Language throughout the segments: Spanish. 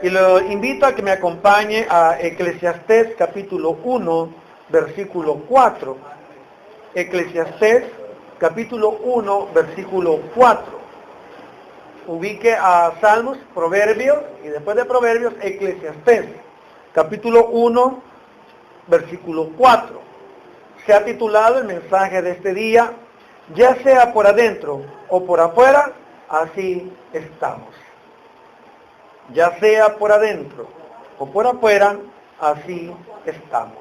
Y lo invito a que me acompañe a Eclesiastés capítulo 1, versículo 4. Eclesiastés capítulo 1, versículo 4. Ubique a Salmos, Proverbios, y después de Proverbios, Eclesiastés capítulo 1, versículo 4. Se ha titulado el mensaje de este día, ya sea por adentro o por afuera, así estamos. Ya sea por adentro o por afuera, así estamos.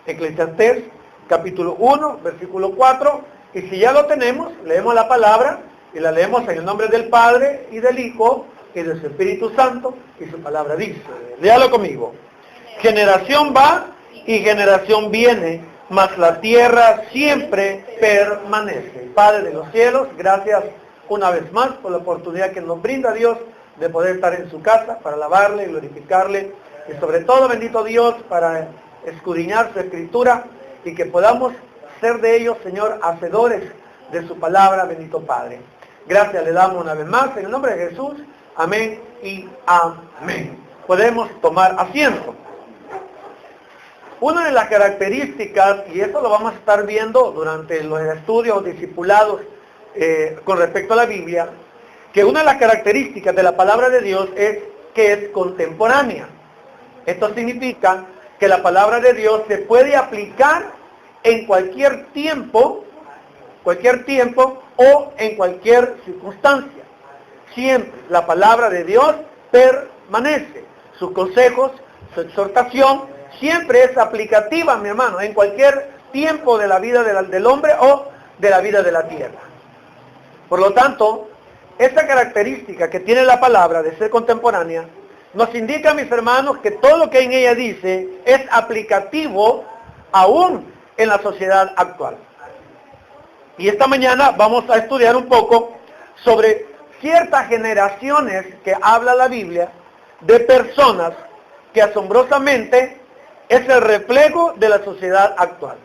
Eclesiastés capítulo 1, versículo 4, y si ya lo tenemos, leemos la palabra, y la leemos en el nombre del Padre, y del Hijo, y del Espíritu Santo, y su palabra dice, léalo conmigo. Generación va y generación viene, mas la tierra siempre permanece. Padre de los cielos, gracias una vez más por la oportunidad que nos brinda Dios de poder estar en su casa para alabarle, glorificarle, y sobre todo, bendito Dios, para escudriñar su escritura, y que podamos ser de ellos, Señor, hacedores de su palabra, bendito Padre. Gracias le damos una vez más, en el nombre de Jesús, amén y amén. Podemos tomar asiento. Una de las características, y esto lo vamos a estar viendo durante los estudios discipulados con respecto a la Biblia, que una de las características de la palabra de Dios es que es contemporánea. Esto significa que la palabra de Dios se puede aplicar en cualquier tiempo o en cualquier circunstancia. Siempre la palabra de Dios permanece. Sus consejos, su exhortación, siempre es aplicativa, mi hermano, en cualquier tiempo de la vida del hombre o de la vida de la tierra. Por lo tanto, esta característica que tiene la palabra de ser contemporánea, nos indica, mis hermanos, que todo lo que en ella dice es aplicativo aún en la sociedad actual. Y esta mañana vamos a estudiar un poco sobre ciertas generaciones que habla la Biblia de personas que asombrosamente es el reflejo de la sociedad actual.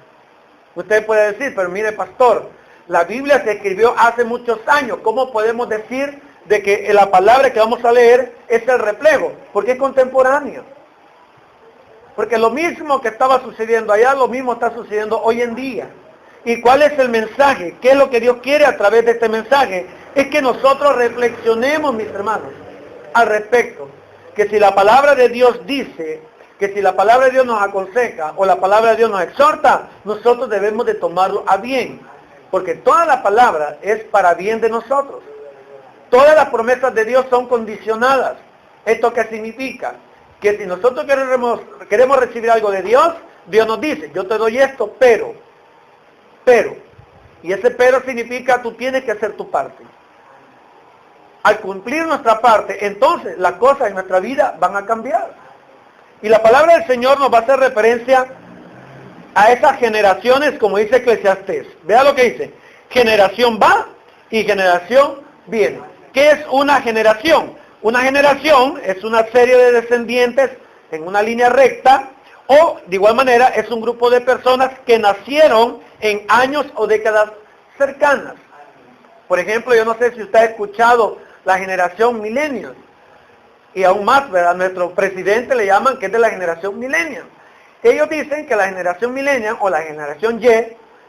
Usted puede decir, pero mire, pastor, la Biblia se escribió hace muchos años. ¿Cómo podemos decir de que la palabra que vamos a leer es el reflejo? Porque es contemporánea. Porque lo mismo que estaba sucediendo allá, lo mismo está sucediendo hoy en día. ¿Y cuál es el mensaje? ¿Qué es lo que Dios quiere a través de este mensaje? Es que nosotros reflexionemos, mis hermanos, al respecto. Que si la palabra de Dios dice, que si la palabra de Dios nos aconseja o la palabra de Dios nos exhorta, nosotros debemos de tomarlo a bien. Porque toda la palabra es para bien de nosotros. Todas las promesas de Dios son condicionadas. ¿Esto qué significa? Que si nosotros queremos recibir algo de Dios, Dios nos dice, yo te doy esto, pero. Y ese pero significa tú tienes que hacer tu parte. Al cumplir nuestra parte, entonces las cosas en nuestra vida van a cambiar. Y la palabra del Señor nos va a hacer referencia a esas generaciones, como dice Eclesiastés. Vea lo que dice. Generación va y generación viene. ¿Qué es una generación? Una generación es una serie de descendientes en una línea recta, o de igual manera es un grupo de personas que nacieron en años o décadas cercanas. Por ejemplo, yo no sé si usted ha escuchado la generación millennial, y aún más, ¿verdad? Nuestro presidente le llaman que es de la generación millennial. Ellos dicen que la generación millennial o la generación Y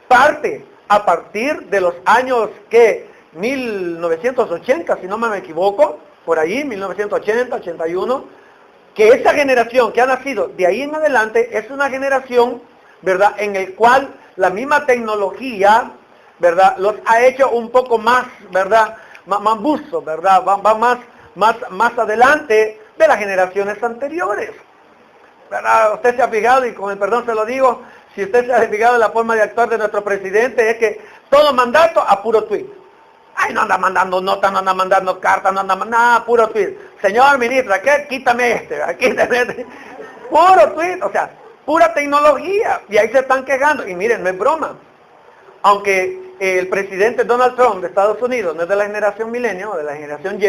parte a partir de los años que 1980, si no me equivoco, por ahí, 1980, 81, que esa generación que ha nacido de ahí en adelante es una generación, ¿verdad?, en el cual la misma tecnología, ¿verdad?, los ha hecho un poco más, ¿verdad?, más buzos, ¿verdad?, va más adelante de las generaciones anteriores. ¿Verdad? Usted se ha fijado, y con el perdón se lo digo, si usted se ha fijado en la forma de actuar de nuestro presidente, es que todo mandato a puro tweet. Ay, no anda mandando notas, no anda mandando cartas, no anda mandando nada, puro tweet. Señor ministro, ¿qué? Quítame quítame este. Puro tweet, o sea, pura tecnología. Y ahí se están quejando. Y miren, no es broma. Aunque el presidente Donald Trump de Estados Unidos no es de la generación millennial o de la generación Y,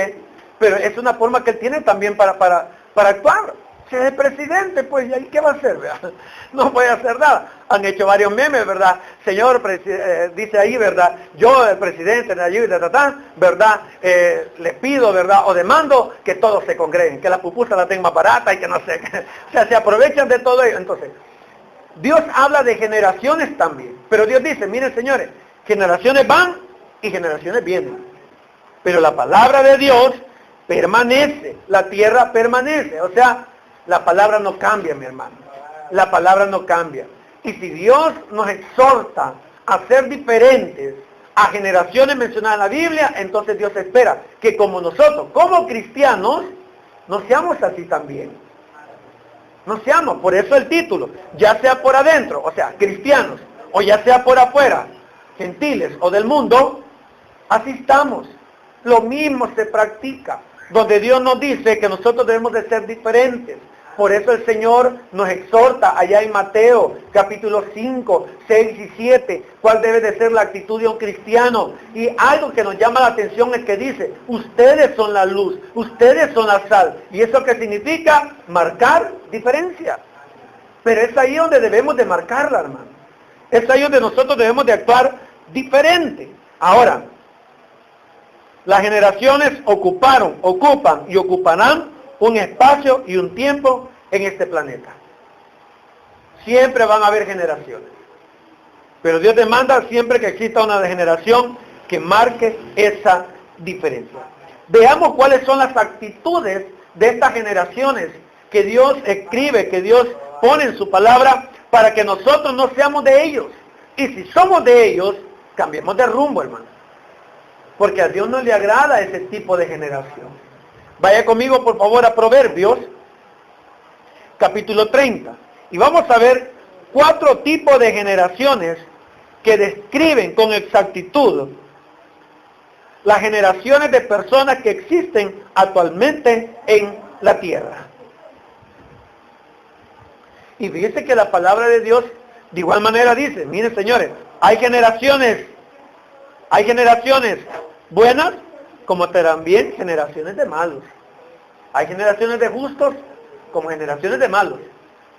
pero es una forma que él tiene también para actuar. Si es el presidente, pues, ¿y ahí qué va a hacer? ¿Verdad? No puede hacer nada. Han hecho varios memes, ¿verdad? Señor, dice ahí, ¿verdad? Yo, el presidente, ¿verdad? Le pido, ¿verdad? O demando que todos se congreguen, que la pupusa la tenga más barata y que no sé. O sea, se aprovechan de todo ello. Entonces, Dios habla de generaciones también. Pero Dios dice, miren, señores, generaciones van y generaciones vienen. Pero la palabra de Dios permanece, la tierra permanece. O sea, la palabra no cambia, mi hermano. La palabra no cambia. Y si Dios nos exhorta a ser diferentes a generaciones mencionadas en la Biblia, entonces Dios espera que como nosotros, como cristianos, no seamos así también. No seamos, por eso el título, ya sea por adentro, o sea, cristianos, o ya sea por afuera, gentiles o del mundo, así estamos. Lo mismo se practica, donde Dios nos dice que nosotros debemos de ser diferentes. Por eso el Señor nos exhorta allá en Mateo, capítulo 5, 6 y 7, cuál debe de ser la actitud de un cristiano. Y algo que nos llama la atención es que dice, ustedes son la luz, ustedes son la sal. ¿Y eso qué significa? Marcar diferencia. Pero es ahí donde debemos de marcarla, hermano. Es ahí donde nosotros debemos de actuar diferente. Ahora, las generaciones ocuparon, ocupan y ocuparán un espacio y un tiempo en este planeta. Siempre van a haber generaciones. Pero Dios demanda siempre que exista una generación que marque esa diferencia. Veamos cuáles son las actitudes de estas generaciones que Dios escribe, que Dios pone en su palabra para que nosotros no seamos de ellos. Y si somos de ellos, cambiemos de rumbo, hermano. Porque a Dios no le agrada ese tipo de generación. Vaya conmigo, por favor, a Proverbios, capítulo 30. Y vamos a ver 4 tipos de generaciones que describen con exactitud las generaciones de personas que existen actualmente en la tierra. Y fíjense que la palabra de Dios de igual manera dice, miren señores, hay generaciones buenas como también generaciones de malos. Hay generaciones de justos como generaciones de malos.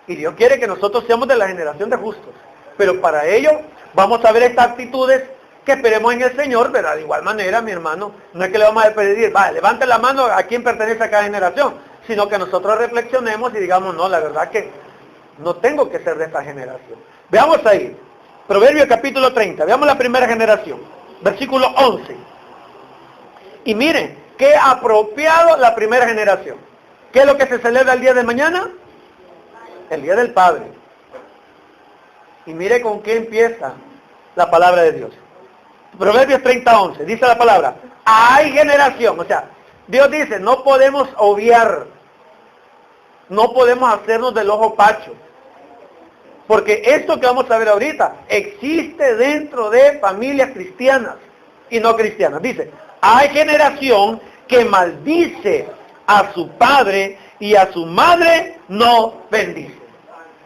Y Dios quiere que nosotros seamos de la generación de justos. Pero para ello vamos a ver estas actitudes que esperemos en el Señor, ¿verdad? De igual manera, mi hermano, no es que le vamos a pedir, levante la mano a quién pertenece a cada generación, sino que nosotros reflexionemos y digamos, no, la verdad que no tengo que ser de esta generación. Veamos ahí, Proverbios capítulo 30, veamos la primera generación, versículo 11. Y miren, qué apropiado la primera generación. ¿Qué es lo que se celebra el día de mañana? El Día del Padre. Y mire con qué empieza la palabra de Dios. Proverbios 30:11, dice la palabra, hay generación, o sea, Dios dice, no podemos obviar, no podemos hacernos del ojo pacho, porque esto que vamos a ver ahorita existe dentro de familias cristianas y no cristianas. Dice, hay generación que maldice a su padre y a su madre no bendice.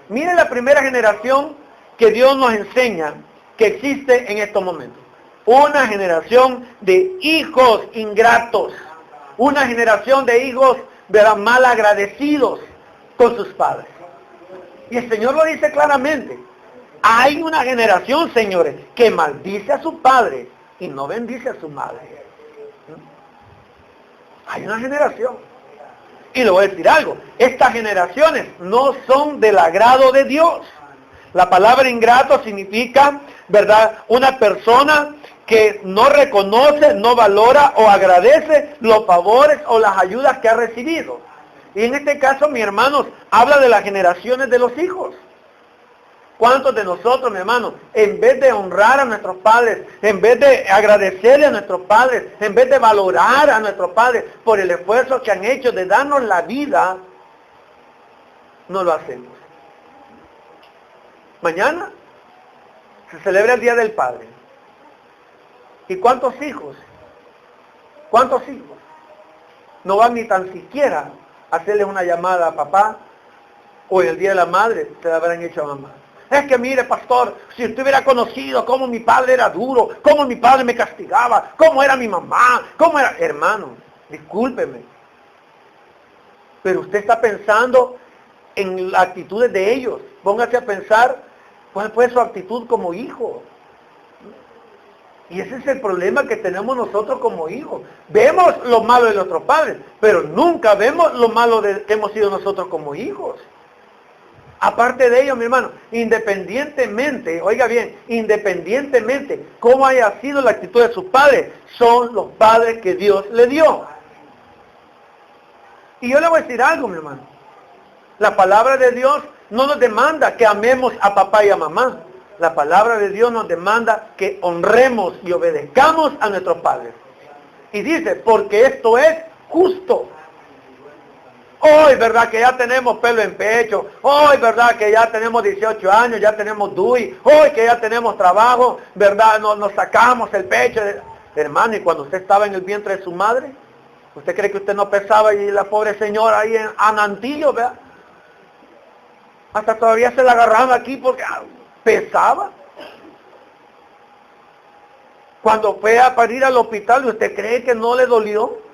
Miren la primera generación que Dios nos enseña que existe en estos momentos. Una generación de hijos ingratos. Una generación de hijos, ¿verdad?, mal agradecidos con sus padres. Y el Señor lo dice claramente. Hay una generación, señores, que maldice a su padre y no bendice a su madre. Hay una generación. Y le voy a decir algo. Estas generaciones no son del agrado de Dios. La palabra ingrato significa, ¿verdad?, una persona que no reconoce, no valora o agradece los favores o las ayudas que ha recibido. Y en este caso, mis hermanos, habla de las generaciones de los hijos. ¿Cuántos de nosotros, mi hermano, en vez de honrar a nuestros padres, en vez de agradecerle a nuestros padres, en vez de valorar a nuestros padres por el esfuerzo que han hecho de darnos la vida, no lo hacemos? Mañana se celebra el Día del Padre. ¿Y cuántos hijos? ¿Cuántos hijos no van ni tan siquiera a hacerle una llamada a papá? O en el Día de la Madre se la habrán hecho a mamá. Es que mire, pastor, si usted hubiera conocido cómo mi padre era duro, cómo mi padre me castigaba, cómo era mi mamá, cómo era... Hermano, discúlpeme, pero usted está pensando en las actitudes de ellos. Póngase a pensar cuál fue su actitud como hijo. Y ese es el problema que tenemos nosotros como hijos. Vemos lo malo de nuestros padres, pero nunca vemos lo malo que hemos sido nosotros como hijos. Aparte de ello, mi hermano, independientemente, oiga bien, independientemente cómo haya sido la actitud de sus padres, son los padres que Dios le dio. Y yo le voy a decir algo, mi hermano. La palabra de Dios no nos demanda que amemos a papá y a mamá. La palabra de Dios nos demanda que honremos y obedezcamos a nuestros padres. Y dice, porque esto es justo. Hoy, ¿verdad? Que ya tenemos pelo en pecho. Hoy, ¿verdad? Que ya tenemos 18 años, ya tenemos DUI. Hoy que ya tenemos trabajo, ¿verdad? Nos sacamos el pecho. Hermano, y cuando usted estaba en el vientre de su madre, ¿usted cree que usted no pesaba y la pobre señora ahí en Anantillo, ¿verdad? Hasta todavía se la agarraban aquí porque pesaba. Cuando fue a parir al hospital, ¿usted cree que no le dolió?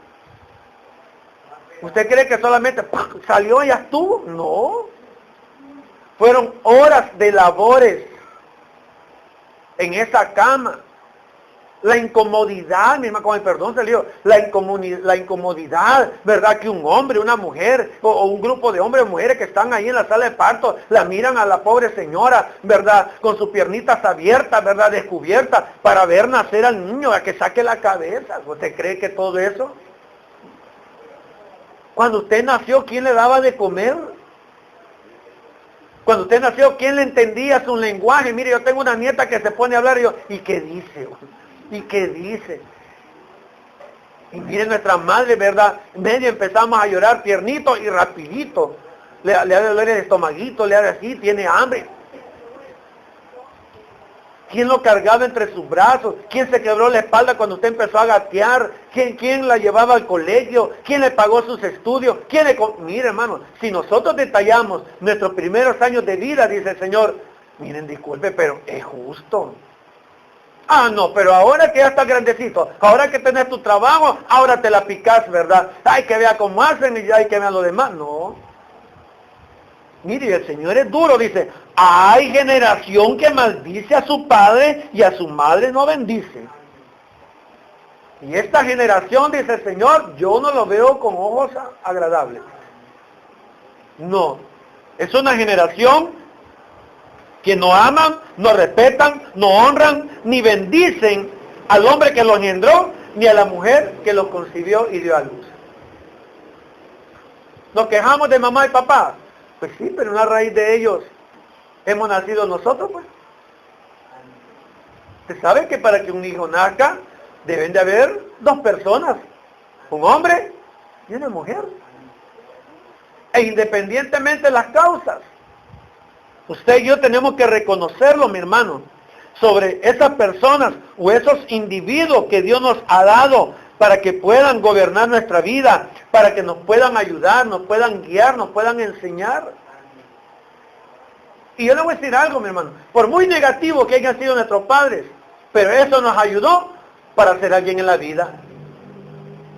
¿Usted cree que solamente salió y ya estuvo? No. Fueron horas de labores en esa cama. La incomodidad, mi hermano, con el perdón salió, la incomodidad, ¿verdad? Que un hombre, una mujer, o un grupo de hombres y mujeres que están ahí en la sala de parto, la miran a la pobre señora, ¿verdad? Con sus piernitas abiertas, ¿verdad? Descubiertas, para ver nacer al niño, a que saque la cabeza. ¿Usted cree que todo eso? Cuando usted nació, ¿quién le daba de comer? Cuando usted nació, ¿quién le entendía su lenguaje? Mire, yo tengo una nieta que se pone a hablar y yo, ¿y qué dice? ¿Y qué dice? Y mire nuestra madre, ¿verdad? Medio empezamos a llorar tiernito y rapidito. Le da dolor el estomaguito, le da así, tiene hambre. ¿Quién lo cargaba entre sus brazos? ¿Quién se quebró la espalda cuando usted empezó a gatear? ¿Quién la llevaba al colegio? ¿Quién le pagó sus estudios? Mire, hermano, si nosotros detallamos nuestros primeros años de vida, dice el Señor, miren, disculpe, pero es justo. Ah, no, pero ahora que ya estás grandecito, ahora que tenés tu trabajo, ahora te la picás, ¿verdad? Ay, que vea cómo hacen y hay que vea lo demás. No. Mire, el Señor es duro, dice, hay generación que maldice a su padre y a su madre no bendice. Y esta generación, dice el Señor, yo no lo veo con ojos agradables. No, es una generación que no aman, no respetan, no honran, ni bendicen al hombre que los engendró, ni a la mujer que los concibió y dio a luz. Nos quejamos de mamá y papá. Pues sí, pero una raíz de ellos hemos nacido nosotros, pues. Usted sabe que para que un hijo nazca, deben de haber dos personas, un hombre y una mujer. E independientemente de las causas, usted y yo tenemos que reconocerlo, mi hermano, sobre esas personas o esos individuos que Dios nos ha dado para que puedan gobernar nuestra vida, para que nos puedan ayudar, nos puedan guiar, nos puedan enseñar. Y yo le voy a decir algo, mi hermano, por muy negativo que hayan sido nuestros padres, pero eso nos ayudó para ser alguien en la vida.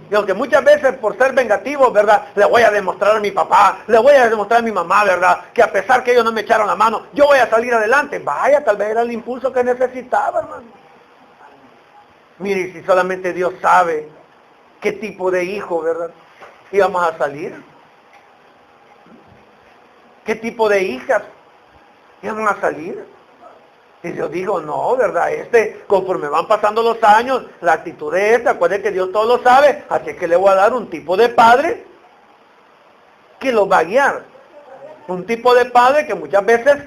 Y aunque muchas veces por ser vengativos, ¿verdad? Le voy a demostrar a mi papá, le voy a demostrar a mi mamá, ¿verdad? Que a pesar que ellos no me echaron la mano, yo voy a salir adelante. Vaya, tal vez era el impulso que necesitaba, hermano. Mire, si solamente Dios sabe qué tipo de hijo, ¿verdad? Íbamos a salir. ¿Qué tipo de hijas íbamos a salir? Y Dios dijo, no, ¿verdad? Conforme van pasando los años, la actitud de acuérdense que Dios todo lo sabe, así que le voy a dar un tipo de padre que los va a guiar. Un tipo de padre que muchas veces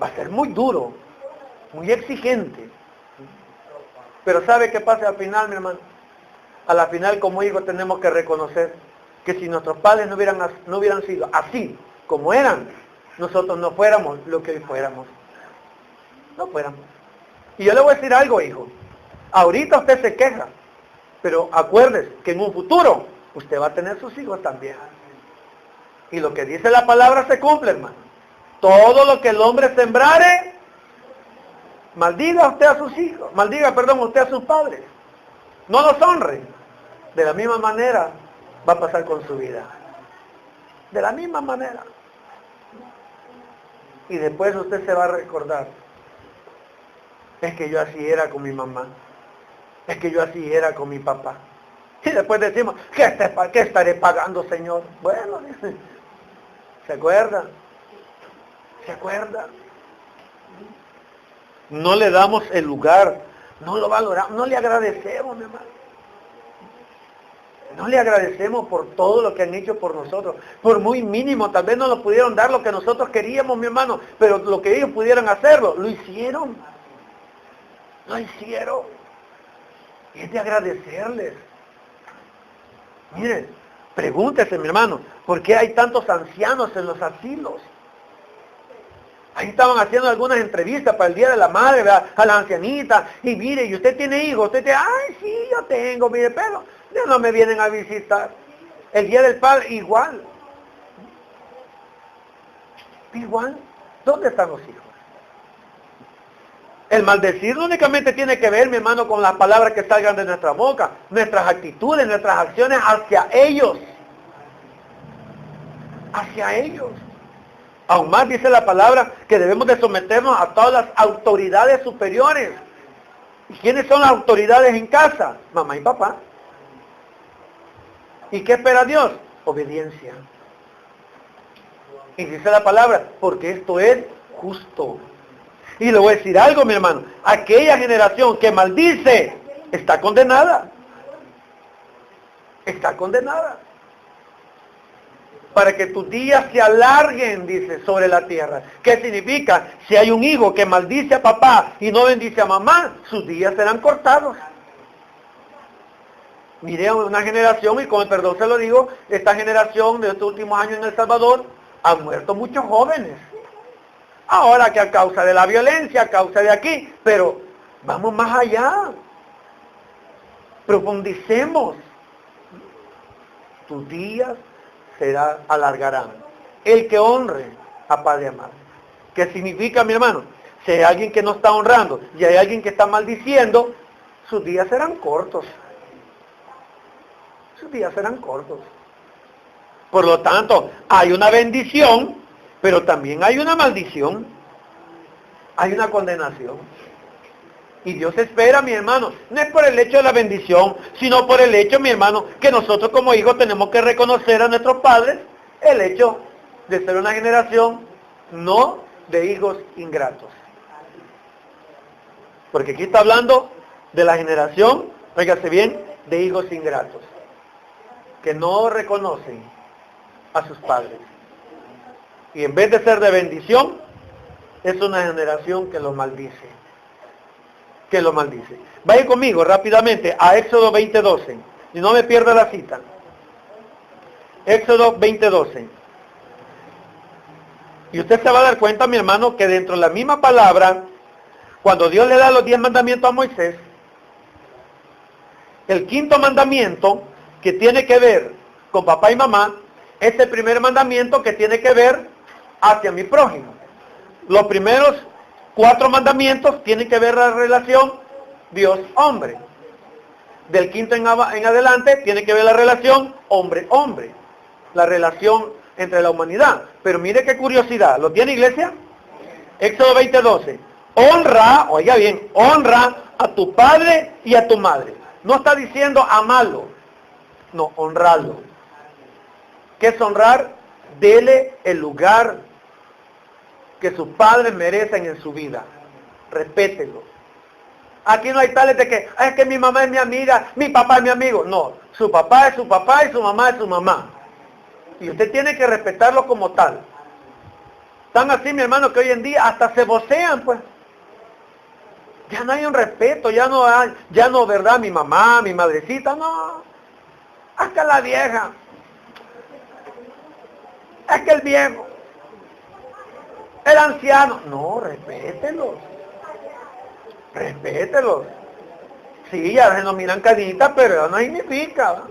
va a ser muy duro, muy exigente. Pero ¿sabe qué pasa al final, mi hermano? A la final, como hijo, tenemos que reconocer que si nuestros padres no hubieran sido así como eran, nosotros no fuéramos lo que hoy fuéramos. No fuéramos. Y yo le voy a decir algo, hijo. Ahorita usted se queja, pero acuérdese que en un futuro usted va a tener sus hijos también. Y lo que dice la palabra se cumple, hermano. Todo lo que el hombre sembrare, maldiga usted a sus hijos, usted a sus padres. No los honre. De la misma manera va a pasar con su vida. De la misma manera. Y después usted se va a recordar, es que yo así era con mi mamá, es que yo así era con mi papá. Y después decimos, ¿qué estaré pagando, Señor? Bueno, dice, ¿se acuerda? ¿Se acuerda? No le damos el lugar, no lo valoramos, no le agradecemos, mi hermano. No le agradecemos por todo lo que han hecho por nosotros. Por muy mínimo, tal vez no nos pudieron dar lo que nosotros queríamos, mi hermano, pero lo que ellos pudieran hacerlo, lo hicieron. Lo hicieron. Y es de agradecerles. Miren, pregúntese, mi hermano, ¿por qué hay tantos ancianos en los asilos? Ahí estaban haciendo algunas entrevistas para el Día de la Madre, ¿verdad? A la ancianita. Y mire, ¿y usted tiene hijos? Usted tiene, ay, sí, yo tengo, mire, pero ya no me vienen a visitar. El Día del Padre, igual. Igual. ¿Dónde están los hijos? El maldecir no únicamente tiene que ver, mi hermano, con las palabras que salgan de nuestra boca, nuestras actitudes, nuestras acciones hacia ellos. Hacia ellos. Aún más dice la palabra que debemos de someternos a todas las autoridades superiores. ¿Y quiénes son las autoridades en casa? Mamá y papá. ¿Y qué espera Dios? Obediencia. Y dice la palabra, porque esto es justo. Y le voy a decir algo, mi hermano. Aquella generación que maldice está condenada. Está condenada. Para que tus días se alarguen, dice, sobre la tierra. ¿Qué significa? Si hay un hijo que maldice a papá y no bendice a mamá, sus días serán cortados. Mire, una generación, y con el perdón se lo digo, esta generación de estos últimos años en El Salvador, han muerto muchos jóvenes. Ahora que a causa de la violencia, a causa de aquí, pero vamos más allá. Profundicemos. Tus días alargarán. El que honre a padre y a madre. ¿Qué significa, mi hermano? Si hay alguien que no está honrando y hay alguien que está maldiciendo, sus días serán cortos. Sus días serán cortos. Por lo tanto, hay una bendición, pero también hay una maldición. Hay una condenación. Y Dios espera, mi hermano, no es por el hecho de la bendición, sino por el hecho, mi hermano, que nosotros como hijos tenemos que reconocer a nuestros padres el hecho de ser una generación no de hijos ingratos. Porque aquí está hablando de la generación, óigase bien, de hijos ingratos, que no reconocen a sus padres. Y en vez de ser de bendición, es una generación que los maldice. Que lo maldice. Vaya conmigo rápidamente a Éxodo 20:12. Y no me pierda la cita. Éxodo 20:12. Y usted se va a dar cuenta, mi hermano, que dentro de la misma palabra, cuando Dios le da los 10 mandamientos a Moisés, el quinto mandamiento, que tiene que ver con papá y mamá, es el primer mandamiento que tiene que ver hacia mi prójimo. Los primeros 4 mandamientos tienen que ver la relación Dios-hombre. Del quinto en adelante tiene que ver la relación hombre-hombre. La relación entre la humanidad. Pero mire qué curiosidad. ¿Lo tiene, iglesia? Éxodo 20:12. Honra, oiga bien, honra a tu padre y a tu madre. No está diciendo amarlo. No, honrarlo. ¿Qué es honrar? Dele el lugar que sus padres merecen en su vida. Respétenlo. Aquí no hay tales de que, es que mi mamá es mi amiga, mi papá es mi amigo. No, su papá es su papá y su mamá es su mamá. Y usted tiene que respetarlo como tal. Tan así, mi hermano, que hoy en día hasta se vocean, pues. Ya no hay un respeto, ya no, ¿verdad? Mi mamá, mi madrecita, no. Hasta la vieja. Es que el viejo. El anciano. No, respételos. Respételos. Sí, ya se nos miran caritas, pero eso no significa, ¿verdad?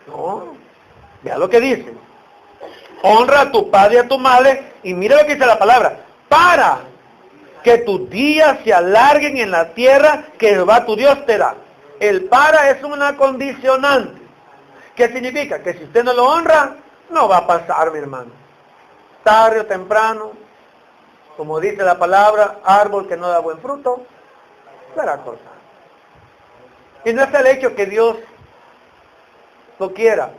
No. Vea lo que dice. Honra a tu padre y a tu madre. Y mira lo que dice la palabra. Para que tus días se alarguen en la tierra que Jehová tu Dios te da. El para es una condicionante. ¿Qué significa? Que si usted no lo honra, no va a pasar, mi hermano. tarde o temprano, como dice la palabra, árbol que no da buen fruto, será cortado. Y no es el hecho que Dios lo quiera,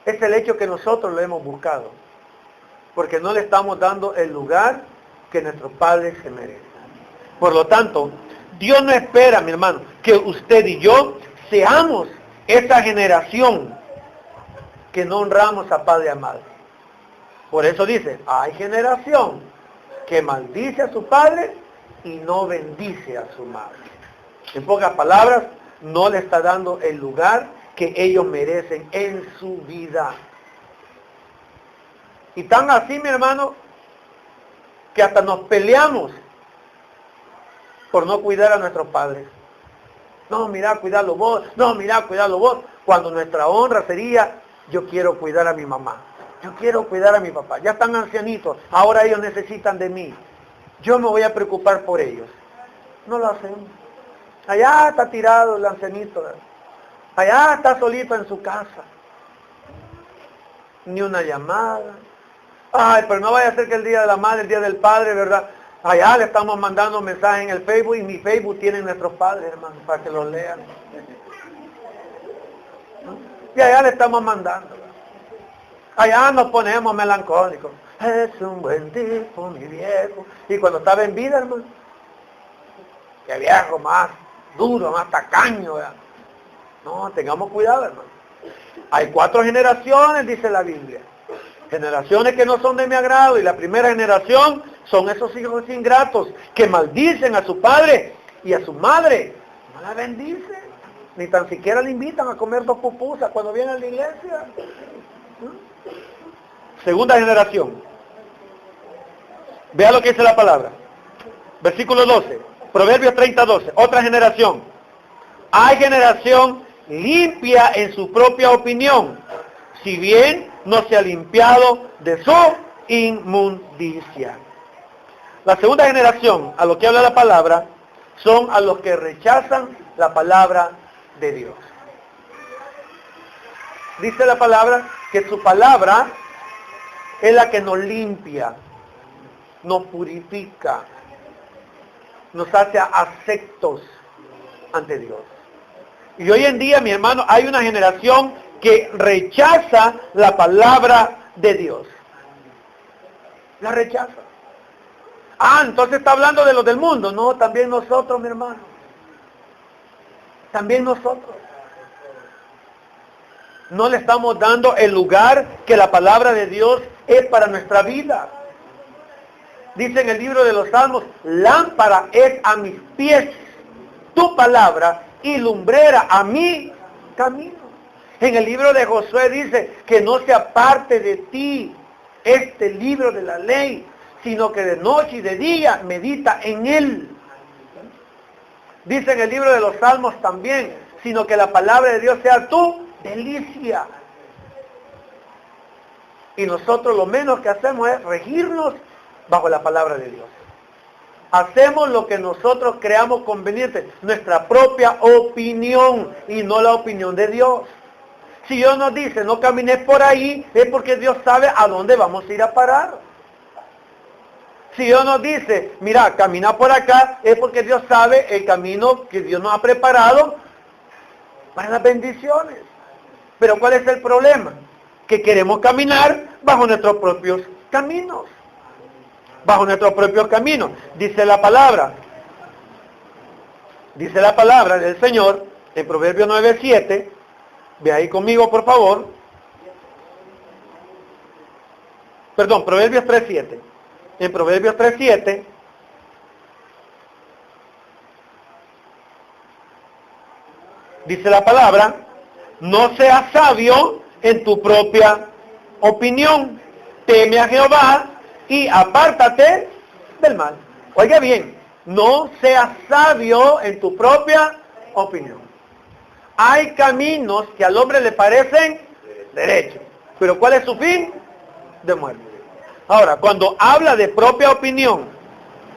es el hecho que nosotros lo hemos buscado, porque no le estamos dando el lugar que nuestros padres se merecen. Por lo tanto, Dios no espera, mi hermano, que usted y yo seamos esa generación que no honramos a padre y a madre. Por eso dice, hay generación que maldice a su padre y no bendice a su madre. En pocas palabras, no le está dando el lugar que ellos merecen en su vida. Y tan así, mi hermano, que hasta nos peleamos por no cuidar a nuestros padres. No, mira, cuidarlo vos. No, mira, cuidarlo vos. Cuando nuestra honra sería, yo quiero cuidar a mi mamá. Yo quiero cuidar a mi papá. Ya están ancianitos. Ahora ellos necesitan de mí. Yo me voy a preocupar por ellos. No lo hacemos. Allá está tirado el ancianito. Allá está solito en su casa. Ni una llamada. Ay, pero no vaya a ser que el día de la madre, el día del padre, ¿verdad? Allá le estamos mandando mensajes en el Facebook y mi Facebook tiene nuestros padres, hermano, para que los lean. Y allá le estamos mandando. Allá nos ponemos melancólicos. Es un buen tipo, mi viejo. Y cuando estaba en vida, hermano, qué viejo más duro, más tacaño, ¿verdad? No, tengamos cuidado, hermano. Hay 4 generaciones, dice la Biblia. Generaciones que no son de mi agrado, y la primera generación son esos hijos ingratos que maldicen a su padre y a su madre. No la bendicen, ni tan siquiera le invitan a comer 2 pupusas cuando vienen a la iglesia. Segunda generación. Vea lo que dice la palabra. Versículo 12. Proverbios 30:12. Otra generación. Hay generación limpia en su propia opinión, si bien no se ha limpiado de su inmundicia. La segunda generación, a lo que habla la palabra, son a los que rechazan la palabra de Dios. Dice la palabra que su palabra es la que nos limpia, nos purifica, nos hace aceptos ante Dios. Y hoy en día, mi hermano, hay una generación que rechaza la palabra de Dios. La rechaza. Ah, entonces está hablando de los del mundo. No, también nosotros, mi hermano. También nosotros. No le estamos dando el lugar que la palabra de Dios es para nuestra vida. Dice en el libro de los Salmos, lámpara es a mis pies tu palabra y lumbrera a mi camino. En el libro de Josué dice que no se aparte de ti este libro de la ley, sino que de noche y de día medita en él. Dice en el libro de los Salmos también, sino que la palabra de Dios sea tu delicia. Y nosotros lo menos que hacemos es regirnos bajo la palabra de Dios. Hacemos lo que nosotros creamos conveniente, nuestra propia opinión y no la opinión de Dios. Si Dios nos dice no camines por ahí, es porque Dios sabe a dónde vamos a ir a parar. Si Dios nos dice, mira, camina por acá, es porque Dios sabe el camino que Dios nos ha preparado para las bendiciones. Pero ¿cuál es el problema? Que queremos caminar bajo nuestros propios caminos. Bajo nuestros propios caminos. Dice la palabra del Señor en Proverbios 9:7. Ve ahí conmigo, por favor. Perdón, Proverbios 3:7. En Proverbios 3:7 dice la palabra, no seas sabio en tu propia opinión, teme a Jehová y apártate del mal. Oiga bien, no seas sabio en tu propia opinión. Hay caminos que al hombre le parecen derechos, pero ¿cuál es su fin? De muerte. Ahora, cuando habla de propia opinión,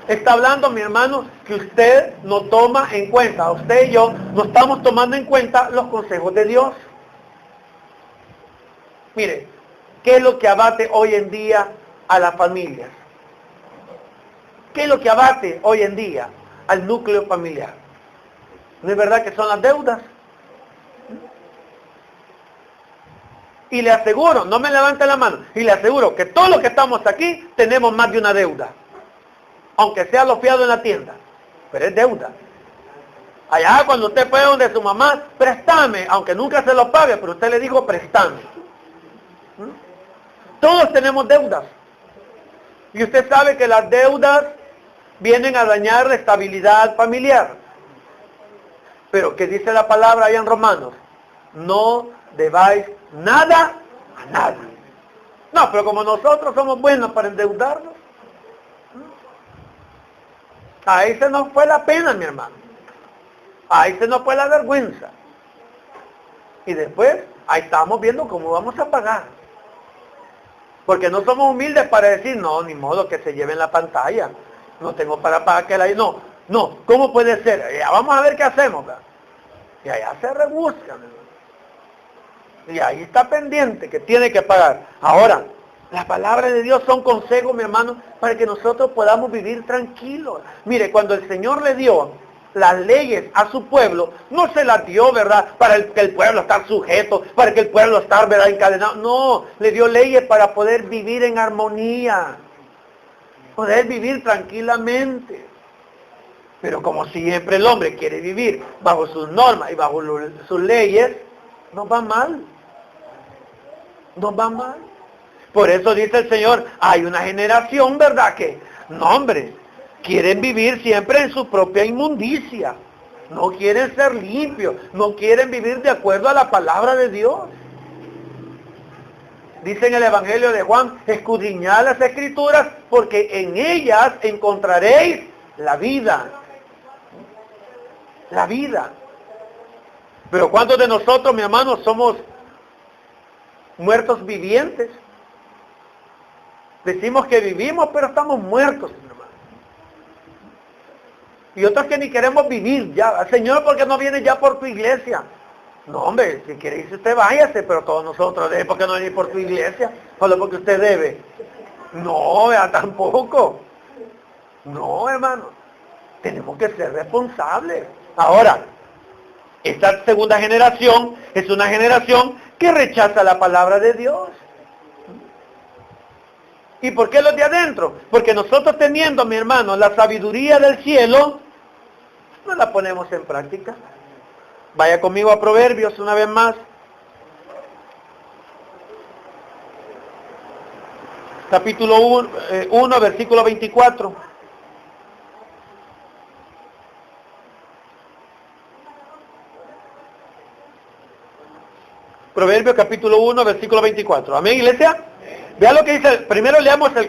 está hablando, mi hermano, que usted no toma en cuenta, usted y yo no estamos tomando en cuenta los consejos de Dios. Mire, ¿qué es lo que abate hoy en día a las familias. ¿Qué es lo que abate hoy en día al núcleo familiar? ¿No es verdad que son las deudas? Y le aseguro, no me levante la mano, y le aseguro que todos los que estamos aquí tenemos más de una deuda. Aunque sea lo fiado en la tienda, pero es deuda. Allá cuando usted fue donde su mamá, préstame, aunque nunca se lo pague, pero usted le dijo préstame. Todos tenemos deudas. Y usted sabe que las deudas vienen a dañar la estabilidad familiar. Pero ¿qué dice la palabra allá en Romanos? No debáis nada a nadie. No, pero como nosotros somos buenos para endeudarnos, ahí se nos fue la pena, mi hermano. Ahí se nos fue la vergüenza. Y después, ahí estamos viendo cómo vamos a pagar. Porque no somos humildes para decir, no, ni modo que se lleven la pantalla. No tengo para pagar que la... No, ¿cómo puede ser? Ya vamos a ver qué hacemos. ¿Verdad? Y allá se rebuscan. Y ahí está pendiente que tiene que pagar. Ahora, las palabras de Dios son consejos, mi hermano, para que nosotros podamos vivir tranquilos. Mire, cuando el Señor le dio las leyes a su pueblo, no se las dio, ¿verdad?, para que el pueblo estar sujeto, para que el pueblo estar, ¿verdad?, encadenado. No, le dio leyes para poder vivir en armonía, poder vivir tranquilamente. Pero como siempre el hombre quiere vivir bajo sus normas y bajo sus leyes, nos va mal. Nos va mal. Por eso dice el Señor, hay una generación, ¿verdad?, que, no hombre, quieren vivir siempre en su propia inmundicia. No quieren ser limpios, no quieren vivir de acuerdo a la palabra de Dios. Dice en el Evangelio de Juan, escudriñad las Escrituras, porque en ellas encontraréis la vida. La vida. Pero ¿cuántos de nosotros, mi hermano, somos muertos vivientes? Decimos que vivimos, pero estamos muertos, mi hermano. Y otros que ni queremos vivir ya. Señor, ¿por qué no viene ya por tu iglesia? No, hombre, si quiere irse usted, váyase, pero todos nosotros, ¿por qué no venir por tu iglesia? Solo porque usted debe. No, tampoco. No, hermano. Tenemos que ser responsables. Ahora, esta segunda generación es una generación que rechaza la palabra de Dios. ¿Y por qué los de adentro? Porque nosotros teniendo, mi hermano, la sabiduría del cielo, no la ponemos en práctica. Vaya conmigo a Proverbios una vez más. Capítulo 1, versículo 24. Proverbios capítulo 1, versículo 24. ¿Amén, iglesia? Vea lo que dice. Primero leamos el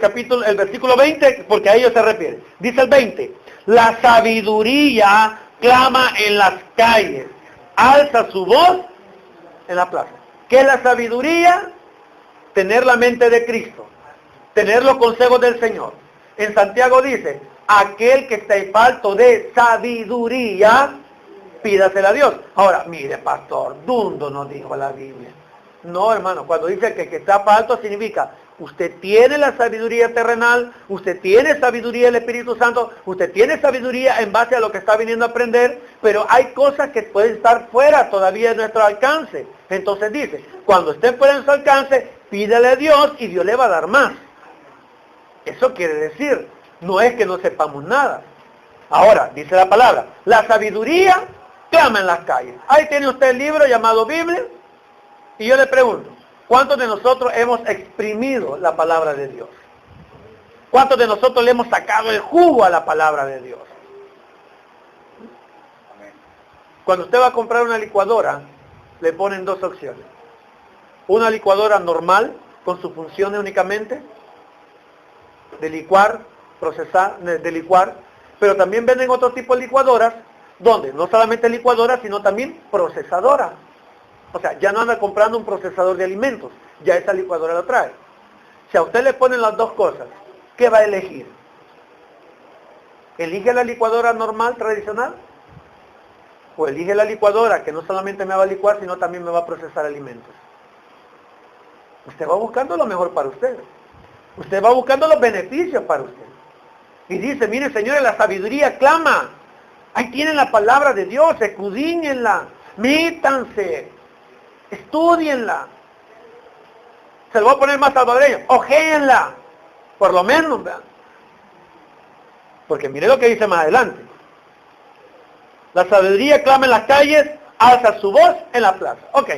versículo 20, porque a ello se refiere. Dice el 20. La sabiduría clama en las calles, alza su voz en la plaza. ¿Qué es la sabiduría? Tener la mente de Cristo, tener los consejos del Señor. En Santiago dice, aquel que esté falto de sabiduría, pídasela a Dios. Ahora, mire, pastor, dundo nos dijo la Biblia. No, hermano, cuando dice que está falto significa, usted tiene la sabiduría terrenal, usted tiene sabiduría del Espíritu Santo, usted tiene sabiduría en base a lo que está viniendo a aprender, pero hay cosas que pueden estar fuera todavía de nuestro alcance. Entonces dice, cuando esté fuera de su alcance, pídale a Dios y Dios le va a dar más. Eso quiere decir, no es que no sepamos nada. Ahora, dice la palabra, la sabiduría clama en las calles. Ahí tiene usted el libro llamado Biblia. Y yo le pregunto, ¿cuántos de nosotros hemos exprimido la palabra de Dios? ¿Cuántos de nosotros le hemos sacado el jugo a la palabra de Dios? Cuando usted va a comprar una licuadora, le ponen dos opciones. Una licuadora normal, con sus funciones únicamente, de licuar, procesar, de licuar, pero también venden otro tipo de licuadoras, donde no solamente licuadoras, sino también procesadoras. O sea, ya no anda comprando un procesador de alimentos, ya esa licuadora lo trae. Si a usted le ponen las dos cosas, ¿qué va a elegir? ¿Elige la licuadora normal, tradicional? ¿O elige la licuadora que no solamente me va a licuar, sino también me va a procesar alimentos? Usted va buscando lo mejor para usted. Usted va buscando los beneficios para usted. Y dice, mire señores, la sabiduría clama. Ahí tienen la palabra de Dios, escudriñenla, métanse, estudienla. Se lo voy a poner más salvadoreño, ojéenla, por lo menos, vean. Porque mire lo que dice más adelante. La sabiduría clama en las calles, alza su voz en la plaza. Ok,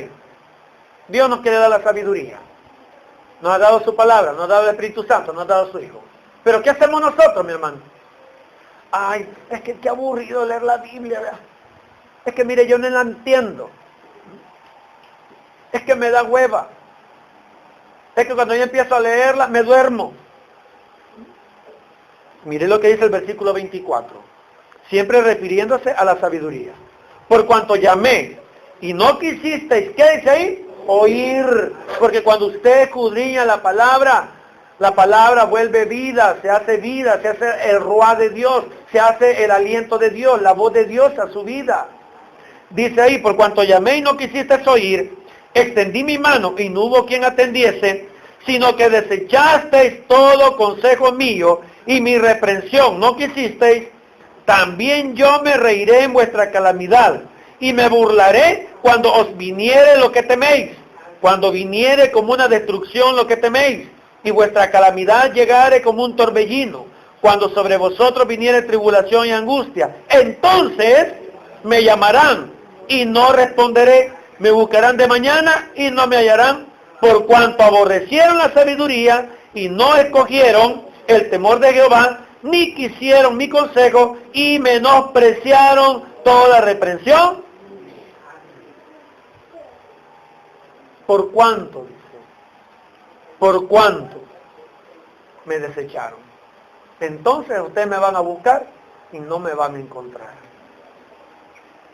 Dios nos quiere dar la sabiduría. Nos ha dado su palabra, nos ha dado el Espíritu Santo, nos ha dado su Hijo. Pero ¿qué hacemos nosotros, mi hermano? Ay, es que qué aburrido leer la Biblia, ¿verdad? Es que mire, yo no la entiendo. Es que me da hueva. Es que cuando yo empiezo a leerla, me duermo. Mire lo que dice el versículo 24. Siempre refiriéndose a la sabiduría. Por cuanto llamé y no quisisteis, ¿qué dice ahí? Oír. Porque cuando usted escudriña la palabra vuelve vida, se hace el ruá de Dios, se hace el aliento de Dios, la voz de Dios a su vida. Dice ahí, por cuanto llamé y no quisisteis oír, extendí mi mano y no hubo quien atendiese, sino que desechasteis todo consejo mío y mi reprensión no quisisteis, también yo me reiré en vuestra calamidad y me burlaré cuando os viniere lo que teméis, cuando viniere como una destrucción lo que teméis, y vuestra calamidad llegare como un torbellino, cuando sobre vosotros viniere tribulación y angustia. Entonces me llamarán y no responderé, me buscarán de mañana y no me hallarán, por cuanto aborrecieron la sabiduría y no escogieron el temor de Jehová, ni quisieron mi consejo y menospreciaron toda reprensión. ¿Por cuánto? Dice. ¿Por cuánto me desecharon? Entonces ustedes me van a buscar y no me van a encontrar.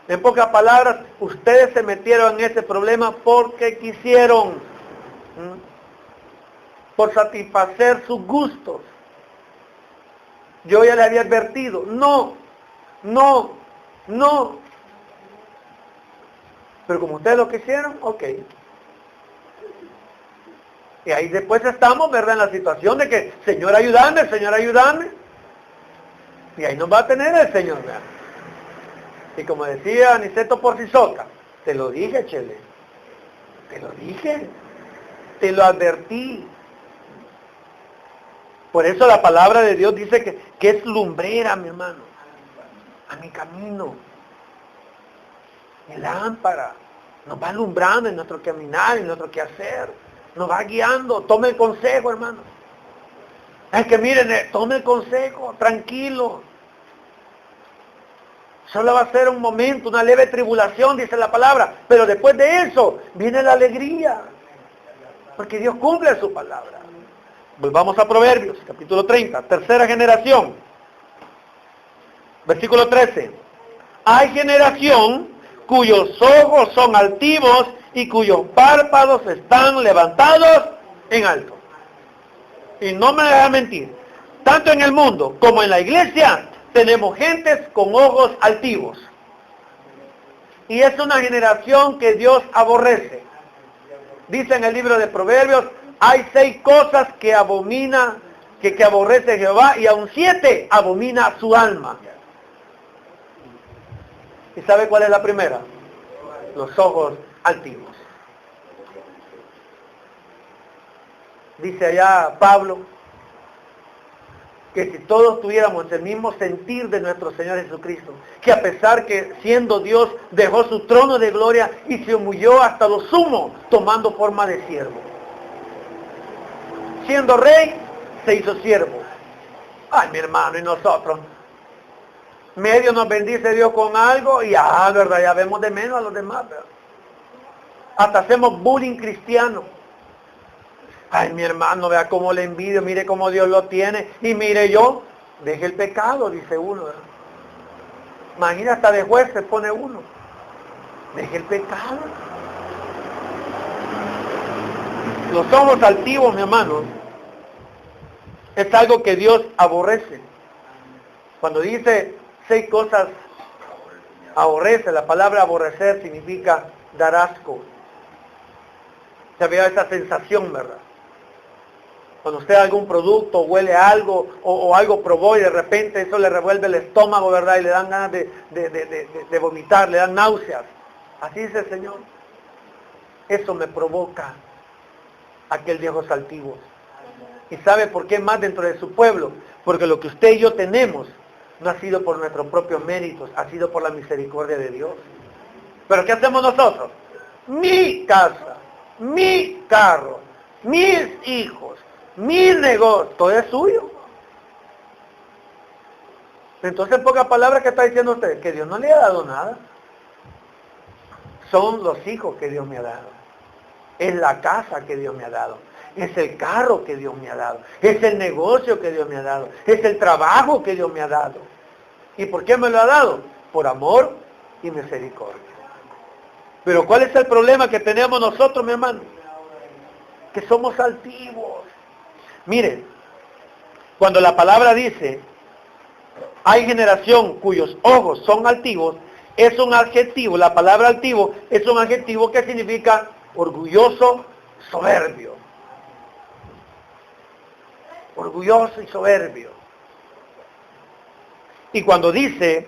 En pocas palabras, ustedes se metieron en ese problema porque quisieron, por satisfacer sus gustos. Yo ya les había advertido, no. Pero como ustedes lo quisieron, ok. Y ahí después estamos, ¿verdad?, en la situación de que, Señor, ayúdame, Señor, ayúdame. Y ahí nos va a tener el Señor, ¿verdad? Y como decía Aniceto Porcisoca, te lo dije, Chele, te lo dije, te lo advertí. Por eso la palabra de Dios dice que es lumbrera, mi hermano, a mi camino. Mi lámpara nos va alumbrando en nuestro caminar, en nuestro quehacer. Nos va guiando. Tome el consejo, hermano. Es que miren, tome el consejo, tranquilo. Solo va a ser un momento, una leve tribulación, dice la palabra. Pero después de eso viene la alegría. Porque Dios cumple su palabra. Volvamos a Proverbios, capítulo 30, tercera generación. Versículo 13. Hay generación cuyos ojos son altivos y cuyos párpados están levantados en alto. Y no me dejan mentir, tanto en el mundo como en la iglesia tenemos gentes con ojos altivos. Y es una generación que Dios aborrece. Dice en el libro de Proverbios, hay 6 cosas que abomina, que aborrece Jehová, y aun 7 abomina su alma. ¿Y sabe cuál es la primera? Los ojos altivos. Dice allá Pablo que si todos tuviéramos el mismo sentir de nuestro Señor Jesucristo, que a pesar que siendo Dios dejó su trono de gloria y se humilló hasta lo sumo, tomando forma de siervo. Siendo rey, se hizo siervo. Ay, mi hermano, y nosotros medio nos bendice Dios con algo y verdad, ya vemos de menos a los demás, ¿verdad? Hasta hacemos bullying cristiano. Ay, mi hermano, vea cómo le envidio, mire cómo Dios lo tiene, y mire yo, deje el pecado, dice uno, ¿verdad? Imagina, hasta de juez se pone uno. Deje el pecado. Los ojos altivos, mi hermano, es algo que Dios aborrece. Cuando dice 6 cosas aborrece, la palabra aborrecer significa dar asco. Se vea esa sensación, ¿verdad? Cuando usted algún producto, huele algo, o algo probó y de repente eso le revuelve el estómago, ¿verdad? Y le dan ganas de vomitar, le dan náuseas. Así dice el Señor. Eso me provoca aquel viejos altivos. ¿Y sabe por qué más dentro de su pueblo? Porque lo que usted y yo tenemos no ha sido por nuestros propios méritos, ha sido por la misericordia de Dios. ¿Pero qué hacemos nosotros? Mi casa, mi carro, mis hijos, mi negocio, todo es suyo. Entonces, en pocas palabras, ¿qué está diciendo usted? Que Dios no le ha dado nada. Son los hijos que Dios me ha dado. Es la casa que Dios me ha dado. Es el carro que Dios me ha dado. Es el negocio que Dios me ha dado. Es el trabajo que Dios me ha dado. ¿Y por qué me lo ha dado? Por amor y misericordia. Pero ¿cuál es el problema que tenemos nosotros, mi hermano? Que somos altivos. Miren, cuando la palabra dice, hay generación cuyos ojos son altivos, es un adjetivo, la palabra altivo es un adjetivo que significa orgulloso, soberbio. Orgulloso y soberbio. Y cuando dice,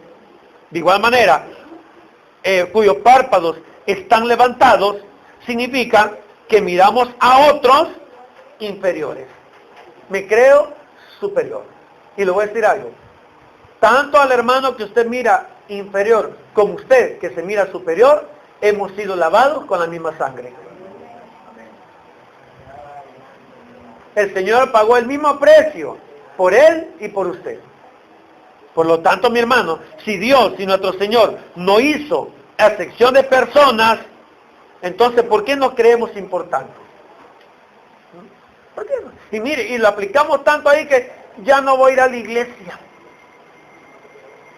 de igual manera, cuyos párpados están levantados, significa que miramos a otros inferiores. Me creo superior. Y le voy a decir algo. Tanto al hermano que usted mira inferior como usted que se mira superior, hemos sido lavados con la misma sangre. El Señor pagó el mismo precio por él y por usted. Por lo tanto, mi hermano, si Dios y nuestro Señor no hizo acepción de personas, entonces, ¿por qué no creemos importantes? ¿Por qué no? Y mire, y lo aplicamos tanto ahí que ya no voy a ir a la iglesia.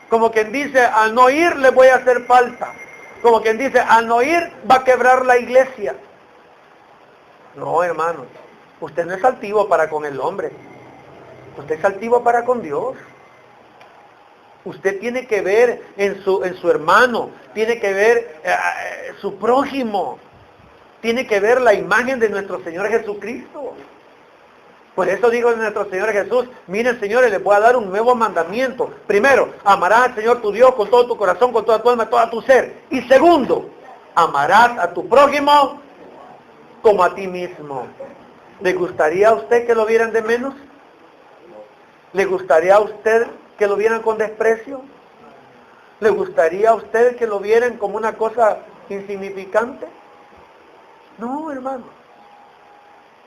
Como quien dice, al no ir le voy a hacer falta. Como quien dice, al no ir va a quebrar la iglesia. No, hermano, usted no es altivo para con el hombre. Usted es altivo para con Dios. Usted tiene que ver en su hermano, tiene que ver su prójimo, tiene que ver la imagen de nuestro Señor Jesucristo. Por eso digo de nuestro Señor Jesús, miren señores, les voy a dar un nuevo mandamiento. Primero, amarás al Señor tu Dios con todo tu corazón, con toda tu alma, todo tu ser. Y segundo, amarás a tu prójimo como a ti mismo. ¿Le gustaría a usted que lo vieran de menos? ¿Le gustaría a usted que lo vieran con desprecio? ¿Le gustaría a usted que lo vieran como una cosa insignificante? No, hermano.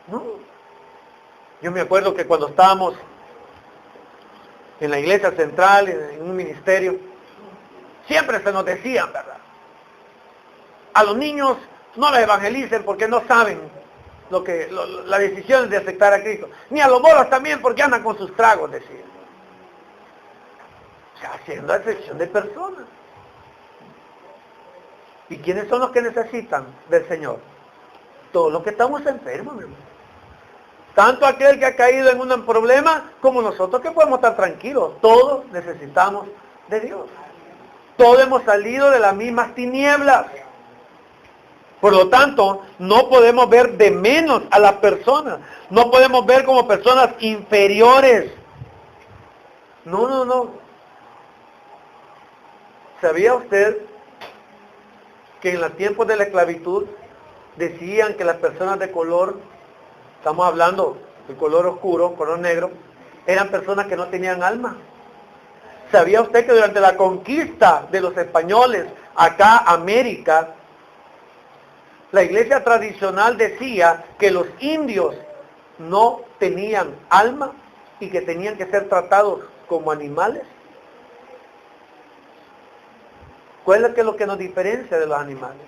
No. Yo me acuerdo que cuando estábamos en la iglesia central, en un ministerio, siempre se nos decían, ¿verdad? A los niños no los evangelicen porque no saben la decisión de aceptar a Cristo. Ni a los bolos también porque andan con sus tragos, decían. O sea, haciendo excepción de personas. ¿Y quiénes son los que necesitan del Señor? Todos los que estamos enfermos, mi hermano. Tanto aquel que ha caído en un problema como nosotros que podemos estar tranquilos. Todos necesitamos de Dios. Todos hemos salido de las mismas tinieblas. Por lo tanto, no podemos ver de menos a las personas. No podemos ver como personas inferiores. No. ¿Sabía usted que en los tiempos de la esclavitud decían que las personas de color, estamos hablando de color oscuro, color negro, eran personas que no tenían alma? ¿Sabía usted que durante la conquista de los españoles acá a América, la iglesia tradicional decía que los indios no tenían alma y que tenían que ser tratados como animales? ¿Cuál es lo que nos diferencia de los animales?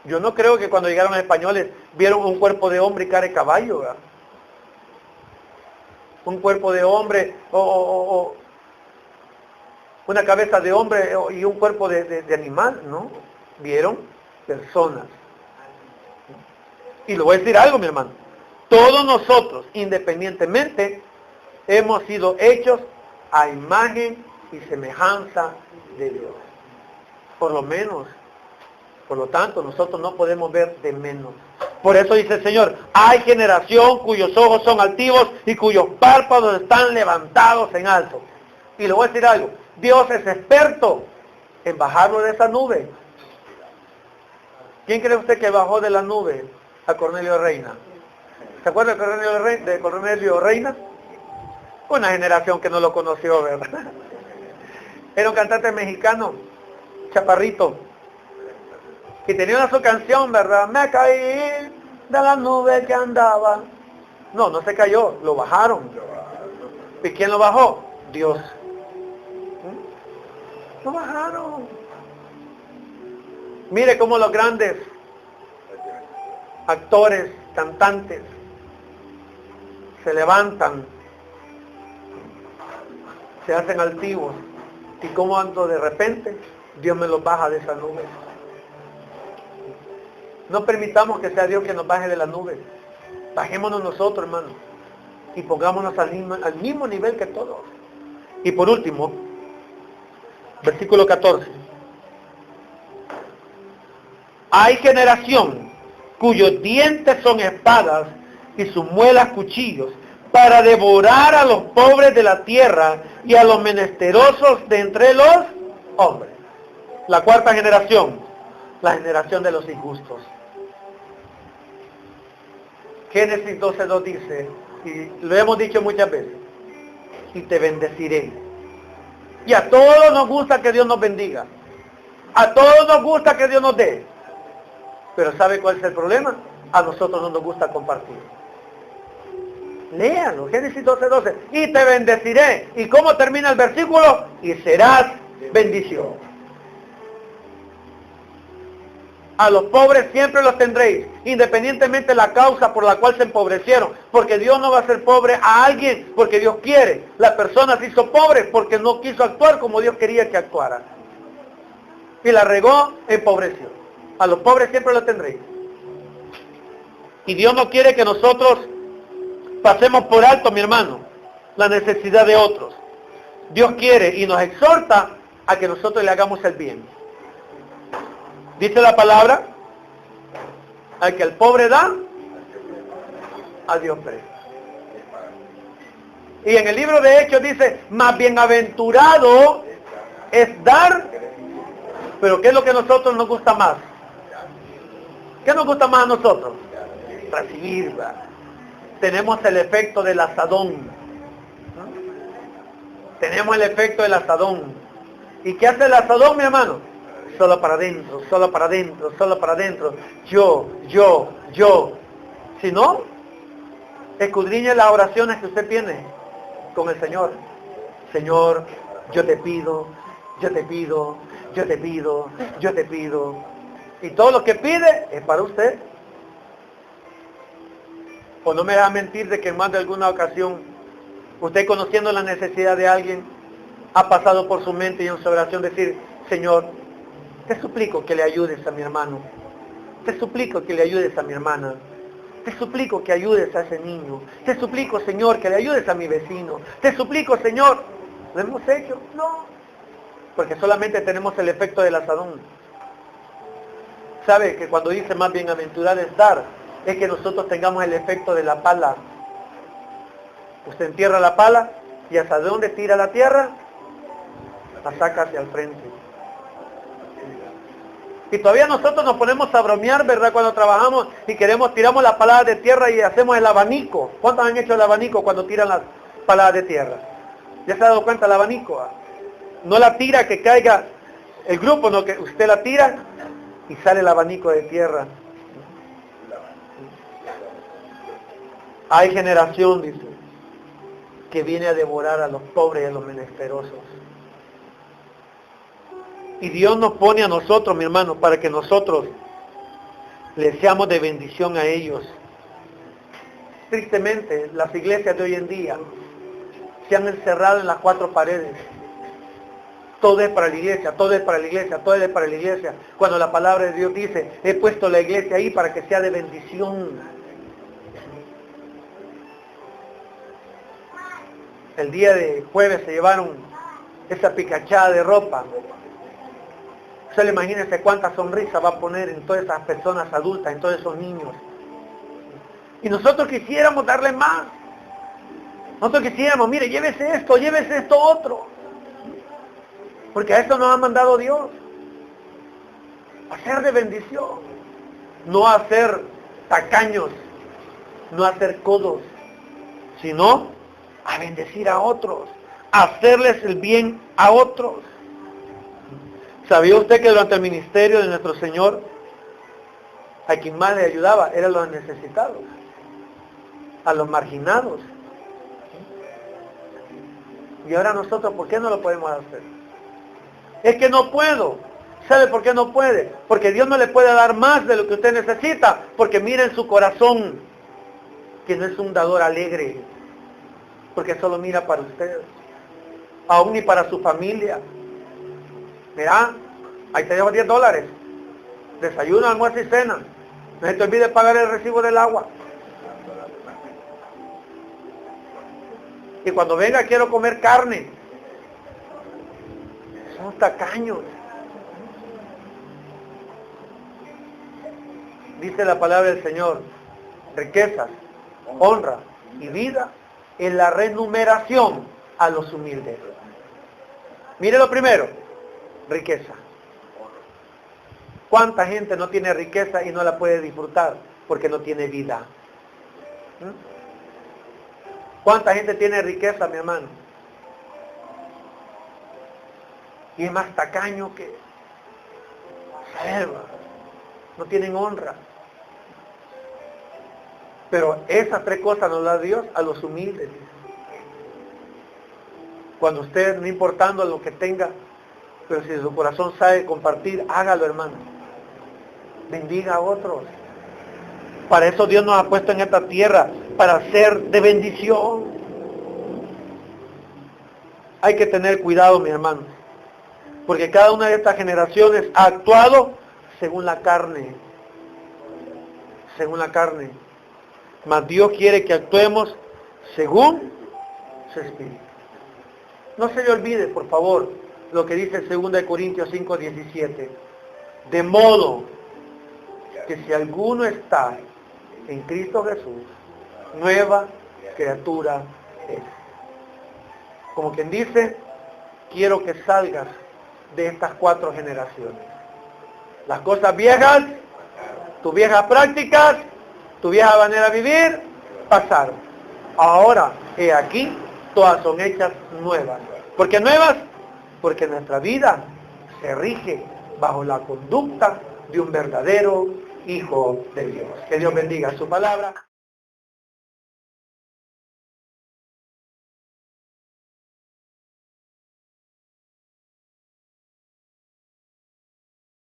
Yo no creo que cuando llegaron los españoles vieron un cuerpo de hombre y cara de caballo, ¿verdad? Un cuerpo de hombre o una cabeza de hombre y un cuerpo de animal, ¿no? Vieron personas. Y le voy a decir algo, mi hermano. Todos nosotros, independientemente, hemos sido hechos a imagen y semejanza de Dios. Por lo menos Por lo tanto, nosotros no podemos ver de menos. Por eso dice el Señor, hay generación cuyos ojos son altivos y cuyos párpados están levantados en alto. Y le voy a decir algo, Dios es experto en bajarlo de esa nube. ¿Quién cree usted que bajó de la nube a Cornelio Reina? ¿Se acuerda de Cornelio Reina? Una generación que no lo conoció, ¿verdad? Era un cantante mexicano, chaparrito, y tenía una su canción, ¿verdad? Me caí de la nube que andaba. No se cayó, lo bajaron. ¿Y quién lo bajó? Dios. Lo bajaron. Mire cómo los grandes actores, cantantes, se levantan, se hacen altivos, y cómo ando de repente, Dios me los baja de esa nube. No permitamos que sea Dios que nos baje de la nube. Bajémonos nosotros, hermano, y pongámonos al mismo nivel que todos. Y por último, versículo 14. Hay generación cuyos dientes son espadas y sus muelas cuchillos, para devorar a los pobres de la tierra y a los menesterosos de entre los hombres. La cuarta generación, la generación de los injustos. Génesis 12:2 dice, y lo hemos dicho muchas veces, y te bendeciré. Y a todos nos gusta que Dios nos bendiga. A todos nos gusta que Dios nos dé. Pero ¿sabe cuál es el problema? A nosotros no nos gusta compartir. Léanlo, Génesis 12:12. Y te bendeciré. ¿Y cómo termina el versículo? Y serás bendición. A los pobres siempre los tendréis, independientemente de la causa por la cual se empobrecieron. Porque Dios no va a hacer pobre a alguien porque Dios quiere. La persona se hizo pobre porque no quiso actuar como Dios quería que actuara. Y la regó, empobreció. A los pobres siempre los tendréis. Y Dios no quiere que nosotros pasemos por alto, mi hermano, la necesidad de otros. Dios quiere y nos exhorta a que nosotros le hagamos el bien. Dice la palabra, al que el pobre da, a Dios presta. Y en el libro de Hechos dice, más bienaventurado es dar, pero ¿qué es lo que a nosotros nos gusta más? ¿Qué nos gusta más a nosotros? Recibir, ¿verdad? Tenemos el efecto del asadón. Tenemos el efecto del asadón. ¿Y qué hace el asadón, mi hermano? Solo para adentro, solo para adentro, solo para adentro. Yo. Si no, escudriñe las oraciones que usted tiene con el Señor. Señor, yo te pido. Y todo lo que pide es para usted. O no me va a mentir de que en más de alguna ocasión, usted conociendo la necesidad de alguien, ha pasado por su mente y en su oración decir, Señor, te suplico que le ayudes a mi hermano. Te suplico que le ayudes a mi hermana. Te suplico que ayudes a ese niño. Te suplico, Señor, que le ayudes a mi vecino. Te suplico, Señor. ¿Lo hemos hecho? No. Porque solamente tenemos el efecto del asadón. ¿Sabe que cuando dice más bienaventurado es dar? Es que nosotros tengamos el efecto de la pala. Usted entierra la pala y ¿hasta dónde tira la tierra? La saca hacia el frente. Y todavía nosotros nos ponemos a bromear, ¿verdad? Cuando trabajamos y tiramos las paladas de tierra y hacemos el abanico. ¿Cuántos han hecho el abanico cuando tiran las paladas de tierra? ¿Ya se ha dado cuenta el abanico? No la tira que caiga el grupo, no, que usted la tira y sale el abanico de tierra. Hay generación, dice, que viene a devorar a los pobres y a los menesterosos. Y Dios nos pone a nosotros, mi hermano, para que nosotros les seamos de bendición a ellos. Tristemente, las iglesias de hoy en día se han encerrado en las cuatro paredes. Todo es para la iglesia, todo es para la iglesia, todo es para la iglesia. Cuando la palabra de Dios dice, he puesto la iglesia ahí para que sea de bendición. El día de jueves se llevaron esa picachada de ropa. Solo imagínense cuánta sonrisa va a poner en todas esas personas adultas, en todos esos niños. Y nosotros quisiéramos darle más. Nosotros quisiéramos, mire, llévese esto otro. Porque a eso nos ha mandado Dios. A ser de bendición. No a ser tacaños, no a ser codos, sino a bendecir a otros, a hacerles el bien a otros. ¿Sabía usted que durante el ministerio de nuestro Señor, a quien más le ayudaba eran los necesitados, a los marginados? Y ahora nosotros, ¿por qué no lo podemos hacer? Es que no puedo. ¿Sabe por qué no puede? Porque Dios no le puede dar más de lo que usted necesita, porque mira en su corazón que no es un dador alegre, porque solo mira para usted, aún ni para su familia. Mira, ahí te llevo $10, desayuno, almuerzo y cena, no se te olvide pagar el recibo del agua, y cuando venga quiero comer carne. Son tacaños. Dice la palabra del Señor, riquezas, honra y vida en la remuneración a los humildes. Mire lo primero, riqueza. ¿Cuánta gente no tiene riqueza y no la puede disfrutar porque no tiene vida? ¿Cuánta gente tiene riqueza, mi hermano? Y es más tacaño que salva. No tienen honra. Pero esas tres cosas nos da Dios a los humildes. Cuando usted, no importando lo que tenga, pero si su corazón sabe compartir, hágalo, hermano. Bendiga a otros. Para eso Dios nos ha puesto en esta tierra, para ser de bendición. Hay que tener cuidado, mi hermano, porque cada una de estas generaciones ha actuado según la carne. Según la carne. Mas Dios quiere que actuemos según su espíritu. No se le olvide, por favor, lo que dice 2 Corintios 5:17. De modo que si alguno está en Cristo Jesús, nueva criatura es. Como quien dice, quiero que salgas de estas 4 generaciones. Las cosas viejas, tus viejas prácticas, tu vieja manera de vivir, pasaron. Ahora, he aquí, todas son hechas nuevas. ¿Por qué nuevas? Porque nuestra vida se rige bajo la conducta de un verdadero Hijo de Dios. Que Dios bendiga su palabra.